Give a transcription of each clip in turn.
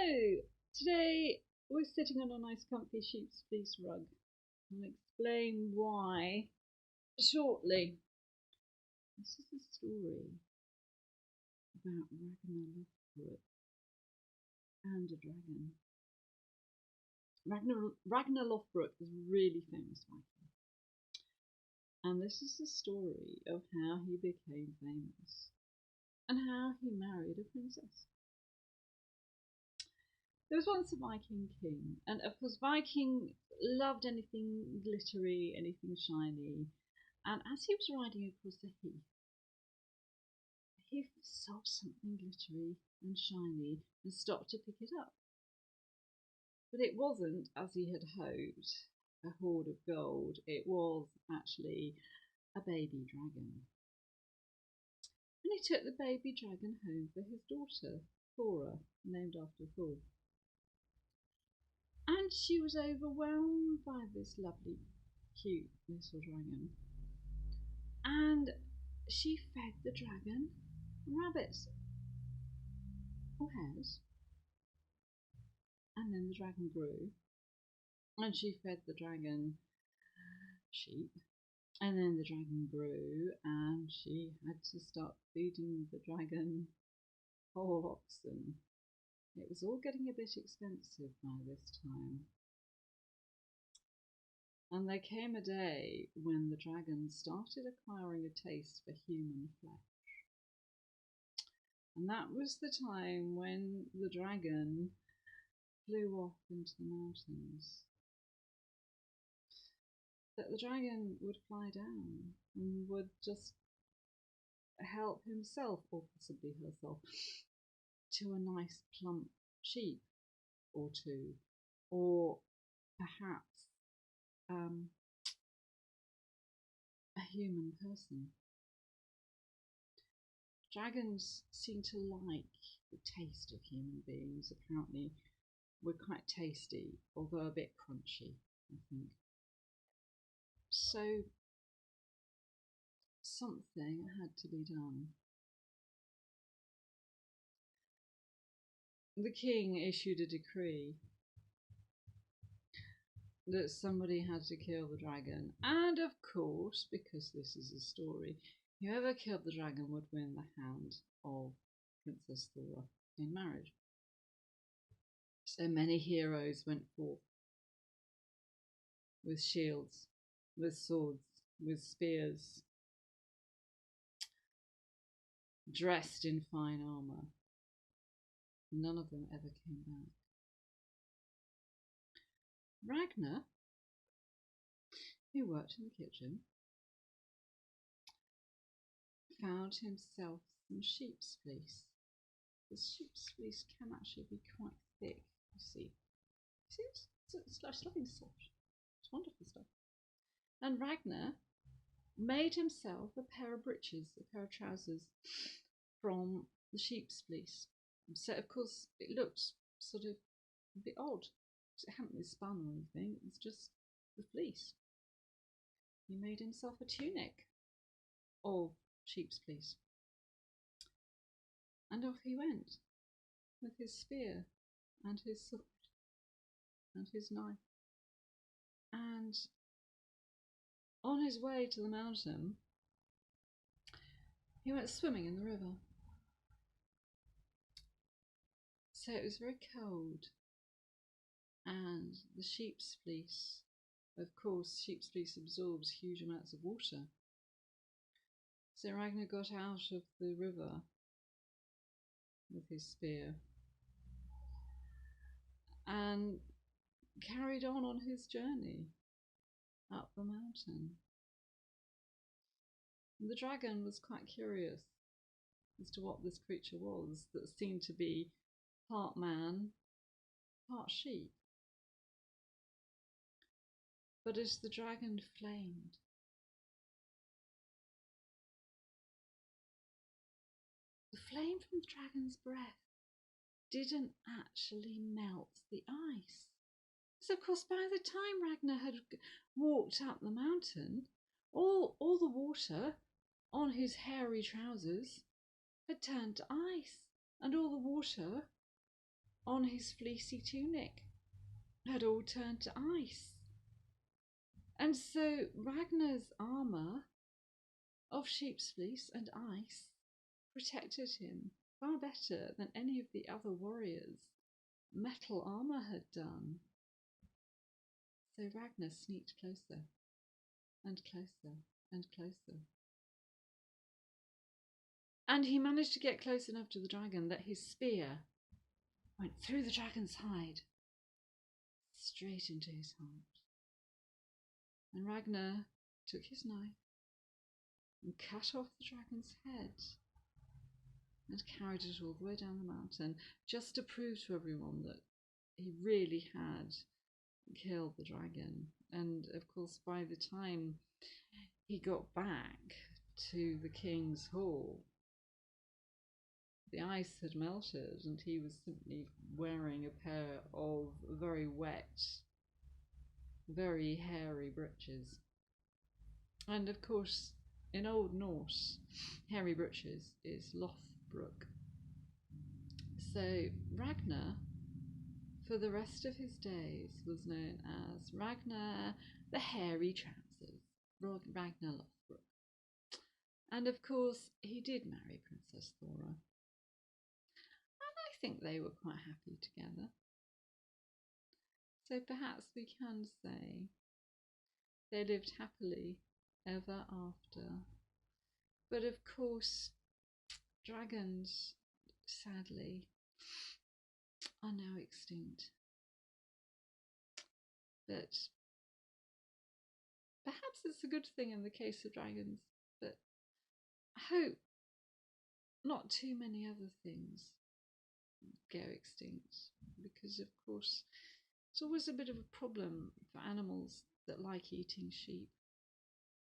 Hello! Today we're sitting on a nice comfy sheep's fleece rug. I'll explain why shortly. This is a story about Ragnar Lothbrook and a dragon. Ragnar Lothbrook is a really famous viking. And this is the story of how he became famous and how he married a princess. There was once a Viking king, and of course Viking loved anything glittery, anything shiny, and as he was riding across the heath, he saw something glittery and shiny and stopped to pick it up. But it wasn't, as he had hoped, a hoard of gold. It was actually a baby dragon. And he took the baby dragon home for his daughter, Thora, named after Thor. And she was overwhelmed by this lovely, cute little dragon. And she fed the dragon rabbits or hares. And then the dragon grew. And she fed the dragon sheep. And then the dragon grew. And she had to start feeding the dragon whole oxen. It was all getting a bit expensive by this time. And there came a day when the dragon started acquiring a taste for human flesh. And that was the time when the dragon flew off into the mountains. But the dragon would fly down and would just help himself, or possibly herself, to a nice plump sheep or two, or perhaps a human person. Dragons seem to like the taste of human beings. Apparently we're quite tasty, although a bit crunchy, I think. So something had to be done. The king issued a decree that somebody had to kill the dragon, and of course, because this is a story, whoever killed the dragon would win the hand of Princess Thora in marriage. So many heroes went forth with shields, with swords, with spears, dressed in fine armour. None of them ever came back. Ragnar, who worked in the kitchen, found himself some sheep's fleece. The sheep's fleece can actually be quite thick, you see. See, it's lovely and soft. It's wonderful stuff. And Ragnar made himself a pair of breeches, a pair of trousers from the sheep's fleece. So, of course, it looked sort of a bit odd, because it hadn't been spun or anything. It was just the fleece. He made himself a tunic of sheep's fleece. And off he went with his spear and his sword and his knife. And on his way to the mountain, he went swimming in the river. So it was very cold, and the sheep's fleece, of course, sheep's fleece absorbs huge amounts of water. So Ragnar got out of the river with his spear and carried on his journey up the mountain. The dragon was quite curious as to what this creature was that seemed to be part man, part sheep. But as the dragon flamed, the flame from the dragon's breath didn't actually melt the ice. So, of course, by the time Ragnar had walked up the mountain, all the water on his hairy trousers had turned to ice, and all the water on his fleecy tunic had all turned to ice. And so Ragnar's armour of sheep's fleece and ice protected him far better than any of the other warriors' metal armour had done. So Ragnar sneaked closer and closer and closer. And he managed to get close enough to the dragon that his spear went through the dragon's hide, straight into his heart. And Ragnar took his knife and cut off the dragon's head and carried it all the way down the mountain, just to prove to everyone that he really had killed the dragon. And of course, by the time he got back to the king's hall, the ice had melted and he was simply wearing a pair of very wet, very hairy breeches. And of course, in Old Norse, hairy breeches is Lothbrook. So Ragnar, for the rest of his days, was known as Ragnar the Hairy Trousers, Ragnar Lothbrook. And of course, he did marry Princess Thora. And I think they were quite happy together. So perhaps we can say they lived happily ever after. But of course, dragons, sadly, are now extinct. But perhaps it's a good thing in the case of dragons, but I hope not too many other things go extinct, because of course it's always a bit of a problem for animals that like eating sheep,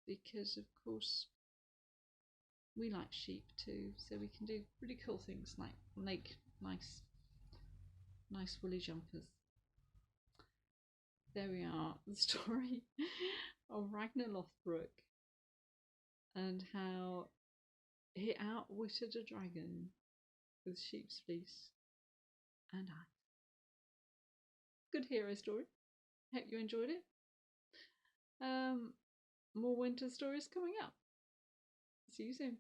because of course we like sheep too, so we can do really cool things like make nice woolly jumpers. There we are, the story of Ragnar Lothbrook and how he outwitted a dragon with sheep's fleece and ice. Good hero story. Hope you enjoyed it. More winter stories coming up. See you soon.